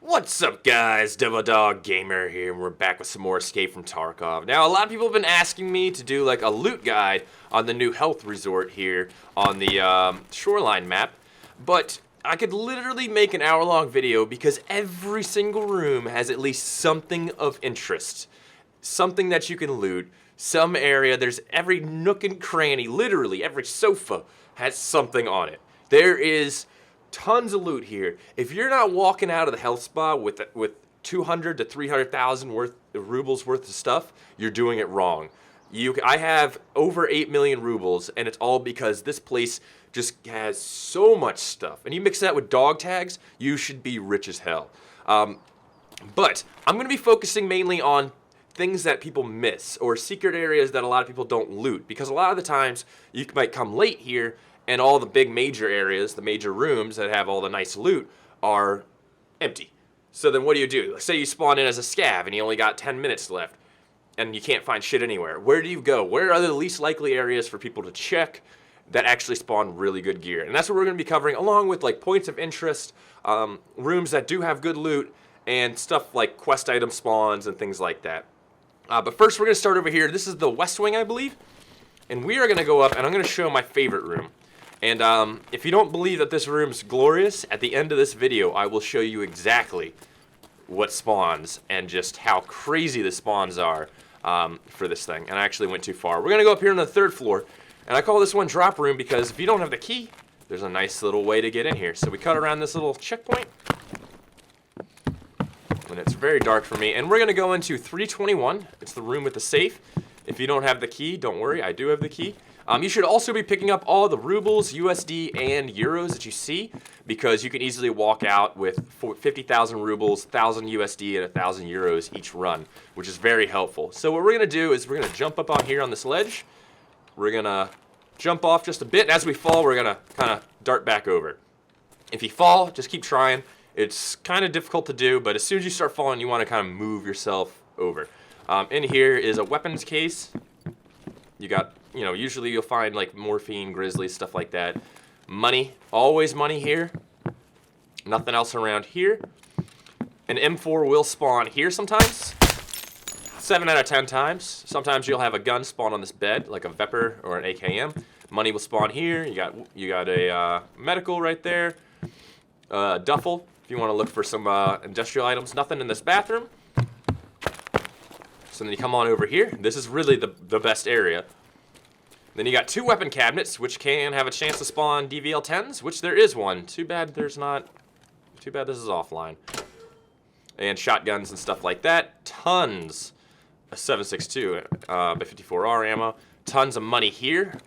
What's up, guys? TheDevildogGamer here, and we're back with some more Escape from Tarkov. Now, a lot of people have been asking me to do like a loot guide on the new health resort here on the shoreline map, but I could literally make an hour-long video because every single room has at least something of interest, something that you can loot, some area. There's every nook and cranny, literally every sofa has something on it. There is tons of loot here. If you're not walking out of the health spa with 200 to 300,000 rubles worth of stuff, you're doing it wrong. I have over 8 million rubles, and it's all because this place just has so much stuff. And you mix that with dog tags, you should be rich as hell. But I'm going to be focusing mainly on things that people miss, or secret areas that a lot of people don't loot, because a lot of the times you might come late here and all the big major areas, the major rooms that have all the nice loot, are empty. So then what do? Let's say you spawn in as a scav and you only got 10 minutes left and you can't find shit anywhere. Where do you go? Where are the least likely areas for people to check that actually spawn really good gear? And that's what we're going to be covering, along with like points of interest, rooms that do have good loot, and stuff like quest item spawns and things like that. But first we're going to start over here. This is the West Wing, I believe. And we are going to go up and I'm going to show my favorite room. And if you don't believe that this room's glorious, at the end of this video, I will show you exactly what spawns and just how crazy the spawns are for this thing. And I actually went too far. We're going to go up here on the 3rd floor, and I call this one drop room because if you don't have the key, there's a nice little way to get in here. So we cut around this little checkpoint, and it's very dark for me. And we're going to go into 321. It's the room with the safe. If you don't have the key, don't worry, I do have the key. You should also be picking up all the rubles, USD, and euros that you see, because you can easily walk out with 50,000 rubles, 1,000 USD, and 1,000 euros each run, which is very helpful. So what we're going to do is we're going to jump up on here on this ledge. We're going to jump off just a bit, and as we fall, we're going to kind of dart back over. If you fall, just keep trying. It's kind of difficult to do, but as soon as you start falling, you want to kind of move yourself over. In here is a weapons case. You got, usually you'll find like morphine, grizzlies, stuff like that. Money, always money here. Nothing else around here. An M4 will spawn here sometimes. 7 out of 10 times. Sometimes you'll have a gun spawn on this bed, like a Vepr or an AKM. Money will spawn here. You got a medical right there. Duffel, if you want to look for some industrial items. Nothing in this bathroom. So then you come on over here. This is really the best area. Then you got 2 weapon cabinets, which can have a chance to spawn DVL-10s, which there is one. Too bad there's not. Too bad this is offline. And shotguns and stuff like that. Tons of 7.62 by 54R ammo. Tons of money here.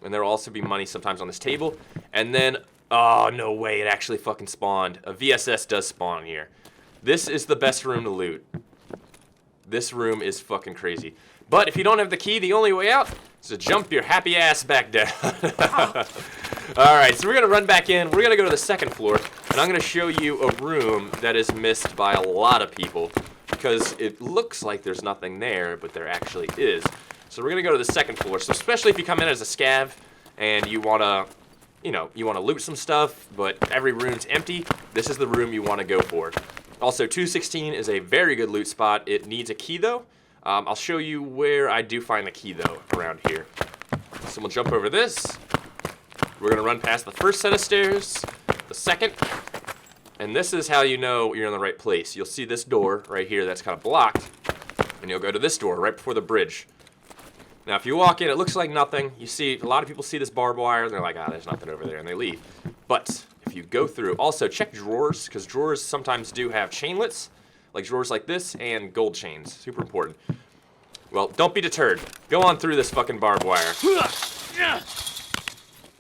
And there will also be money sometimes on this table. And then, oh, no way, it actually fucking spawned. A VSS does spawn here. This is the best room to loot. This room is fucking crazy. But if you don't have the key, the only way out is to jump your happy ass back down. Alright, so we're going to run back in. We're going to go to the 2nd floor, and I'm going to show you a room that is missed by a lot of people because it looks like there's nothing there, but there actually is. So we're going to go to the 2nd floor. So especially if you come in as a scav and you want to, you want to loot some stuff, but every room's empty, this is the room you want to go for. Also, 216 is a very good loot spot. It needs a key, though. I'll show you where I do find the key, though, around here. So we'll jump over this. We're going to run past the first set of stairs, the second, and this is how you know you're in the right place. You'll see this door right here that's kind of blocked, and you'll go to this door right before the bridge. Now, if you walk in, it looks like nothing. You see, a lot of people see this barbed wire, and they're like, there's nothing over there, and they leave. But if you go through, also check drawers, because drawers sometimes do have chainlets, like drawers like this, and gold chains. Super important. Well, don't be deterred. Go on through this fucking barbed wire.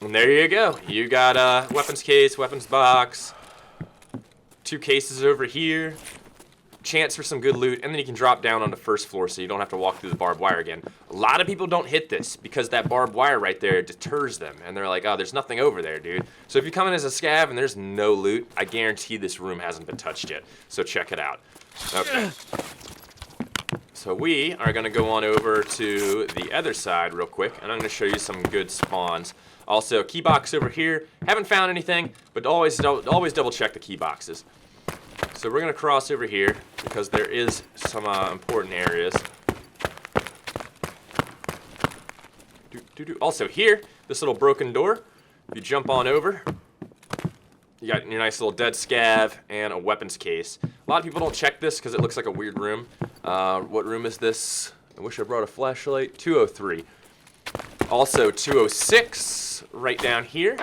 And there you go. You got a weapons case, weapons box, 2 cases over here, chance for some good loot, and then you can drop down on the 1st floor so you don't have to walk through the barbed wire again. A lot of people don't hit this because that barbed wire right there deters them, and they're like, oh, there's nothing over there, dude. So if you come in as a scav and there's no loot, I guarantee this room hasn't been touched yet. So check it out. Okay. So we are going to go on over to the other side real quick, and I'm going to show you some good spawns. Also, key box over here. Haven't found anything, but always double check the key boxes. So we're going to cross over here because there is some important areas. Also here, this little broken door, if you jump on over, you got your nice little dead scav and a weapons case. A lot of people don't check this because it looks like a weird room. What room is this? I wish I brought a flashlight. 203. Also 206, right down here,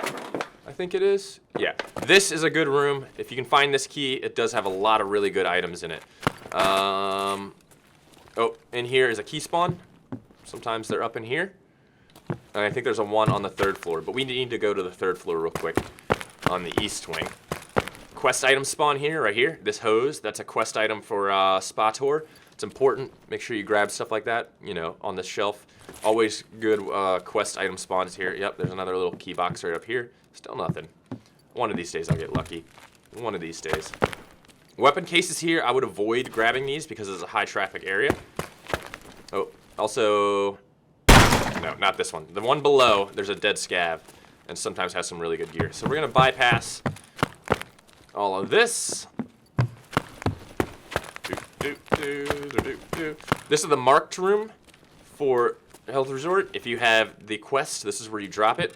I think it is. Yeah, this is a good room. If you can find this key, it does have a lot of really good items in it. Oh, in here is a key spawn. Sometimes they're up in here. And I think there's a one on the 3rd floor, but we need to go to the 3rd floor real quick on the east wing. Quest item spawn here, right here. This hose, that's a quest item for Spa Tour. It's important. Make sure you grab stuff like that, you know, on this shelf. Always good quest item spawns here. Yep, there's another little key box right up here. Still nothing. One of these days I'll get lucky. One of these days. Weapon cases here, I would avoid grabbing these because it's a high traffic area. Oh, also... No, not this one. The one below, there's a dead scav, and sometimes has some really good gear. So we're going to bypass all of this. This is the marked room for Health Resort. If you have the quest, this is where you drop it.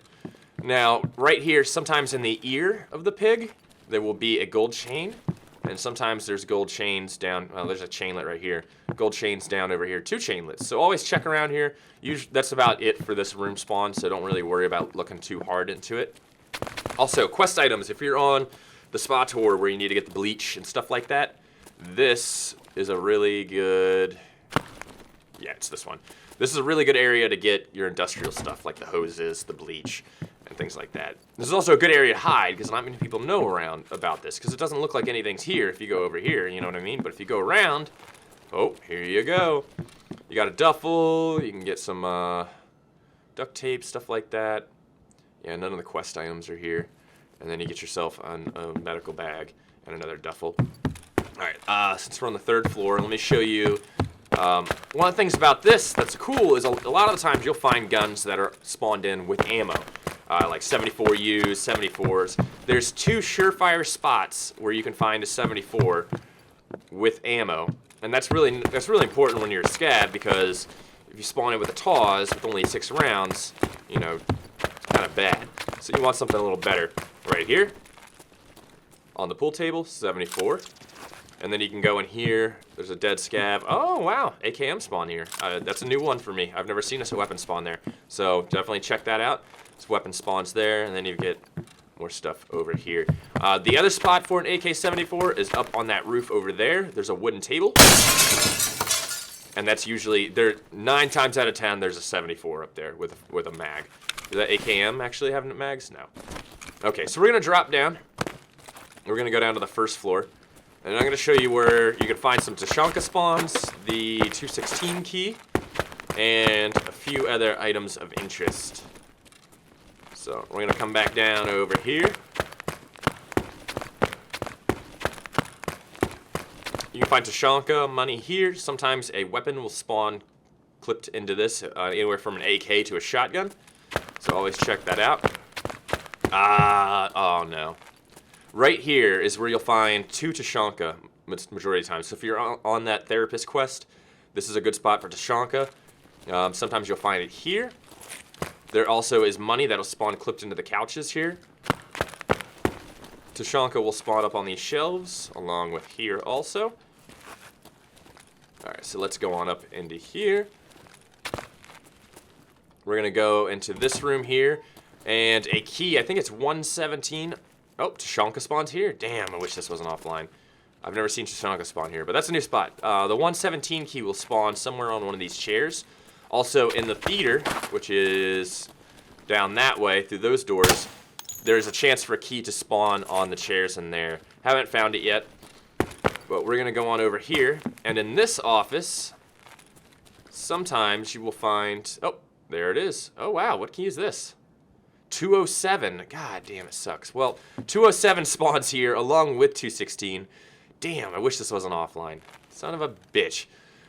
Now, right here, sometimes in the ear of the pig, there will be a gold chain. And sometimes there's gold chains down, well, there's a chainlet right here. Gold chains down over here, 2 chainlets. So always check around here. Usually, that's about it for this room spawn, so don't really worry about looking too hard into it. Also, quest items. If you're on the Spa Tour where you need to get the bleach and stuff like that, this is a really good, yeah, it's this one. This is a really good area to get your industrial stuff, like the hoses, the bleach, and things like that. This is also a good area to hide, because not many people know around about this, because it doesn't look like anything's here if you go over here, you know what I mean? But if you go around, oh, here you go. You got a duffel, you can get some duct tape, stuff like that. Yeah, none of the quest items are here. And then you get yourself a medical bag and another duffel. Alright, since we're on the 3rd floor, let me show you. One of the things about this that's cool is a lot of the times you'll find guns that are spawned in with ammo. Like 74Us, 74s. There's 2 surefire spots where you can find a 74 with ammo. And that's really important when you're a scav, because if you spawn it with a TAWS with only 6 rounds, you know, it's kind of bad. So you want something a little better. Right here, on the pool table, 74. And then you can go in here, there's a dead scav. Oh, wow, AKM spawn here. That's a new one for me. I've never seen a weapon spawn there. So definitely check that out. This weapon spawns there, and then you get more stuff over here. The other spot for an AK-74 is up on that roof over there. There's a wooden table. And that's usually, 9 times out of 10, there's a 74 up there with a mag. Does that AKM actually have mags? No. Okay, so we're going to drop down. We're going to go down to the 1st floor. And I'm going to show you where you can find some Tashanka spawns, the 216 key, and a few other items of interest. So we're going to come back down over here. You can find Tashanka money here. Sometimes a weapon will spawn clipped into this, anywhere from an AK to a shotgun. So always check that out. Oh no. Right here is where you'll find 2 Tashanka majority of the time. So if you're on that therapist quest, this is a good spot for Tashanka. Sometimes you'll find it here. There also is money that'll spawn clipped into the couches here. Tashanka will spawn up on these shelves, along with here also. Alright, so let's go on up into here. We're going to go into this room here. And a key, I think it's 117. Oh, Tashanka spawns here. Damn, I wish this wasn't offline. I've never seen Tashanka spawn here, but that's a new spot. The 117 key will spawn somewhere on one of these chairs. Also, in the theater, which is down that way through those doors, there's a chance for a key to spawn on the chairs in there. Haven't found it yet, but we're going to go on over here. And in this office, sometimes you will find... Oh, there it is. Oh, wow, what key is this? 207. God damn, it sucks. Well, 207 spawns here along with 216. Damn, I wish this wasn't offline. Son of a bitch.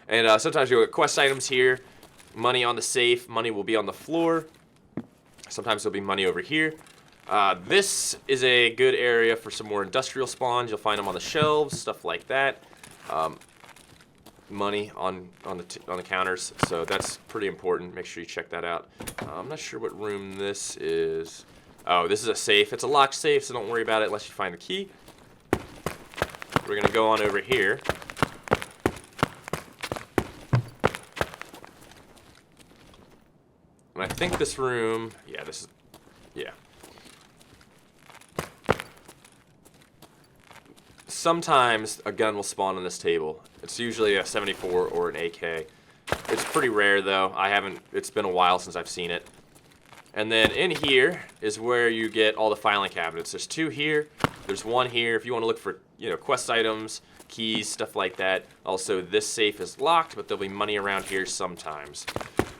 And sometimes you'll get quest items here. Money on the safe. Money will be on the floor. Sometimes there'll be money over here. This is a good area for some more industrial spawns. You'll find them on the shelves, stuff like that. Money on the counters, so that's pretty important. Make sure you check that out. I'm not sure what room this is. Oh, this is a safe. It's a locked safe, so don't worry about it unless you find the key. We're gonna go on over here. And I think this room, yeah, this is, yeah. Sometimes a gun will spawn on this table. It's usually a 74 or an AK. It's pretty rare though. It's been a while since I've seen it. And then in here is where you get all the filing cabinets. There's 2 here, there's 1 here. If you want to look for, quest items, keys, stuff like that. Also, this safe is locked, but there'll be money around here sometimes.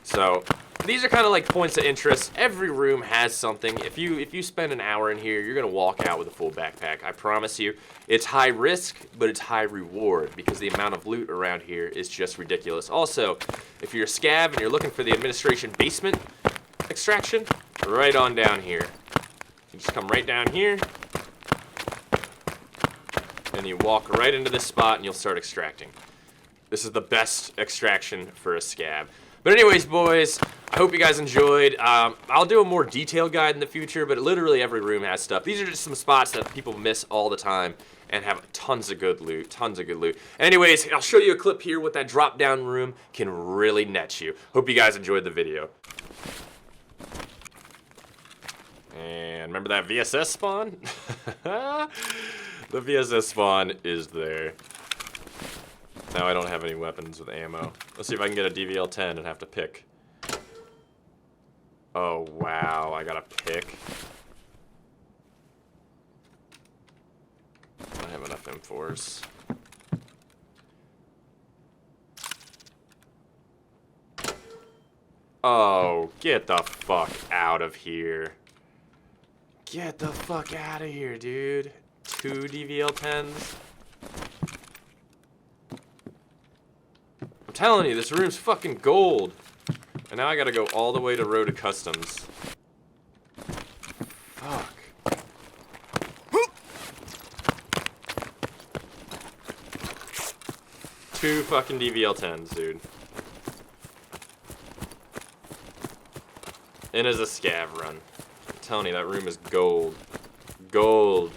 So these are kind of like points of interest. Every room has something. If you spend an hour in here, you're gonna walk out with a full backpack. I promise you. It's high risk, but it's high reward because the amount of loot around here is just ridiculous. Also, if you're a scav and you're looking for the administration basement extraction, right on down here. You just come right down here, and you walk right into this spot, and you'll start extracting. This is the best extraction for a scav. But anyways, boys, I hope you guys enjoyed. I'll do a more detailed guide in the future, but literally every room has stuff. These are just some spots that people miss all the time and have tons of good loot, Anyways, I'll show you a clip here what that drop-down room can really net you. Hope you guys enjoyed the video. And remember that VSS spawn? The VSS spawn is there. Now I don't have any weapons with ammo. Let's see if I can get a DVL-10 and have to pick. Oh, wow, I gotta pick. I don't have enough M4s. Oh, get the fuck out of here. Get the fuck out of here, dude. 2 DVL-10s. I'm telling you, this room's fucking gold. And now I gotta go all the way to Road to Customs. Fuck. Two fucking DVL-10s, dude. And as a scav run. I'm telling you, that room is gold. Gold.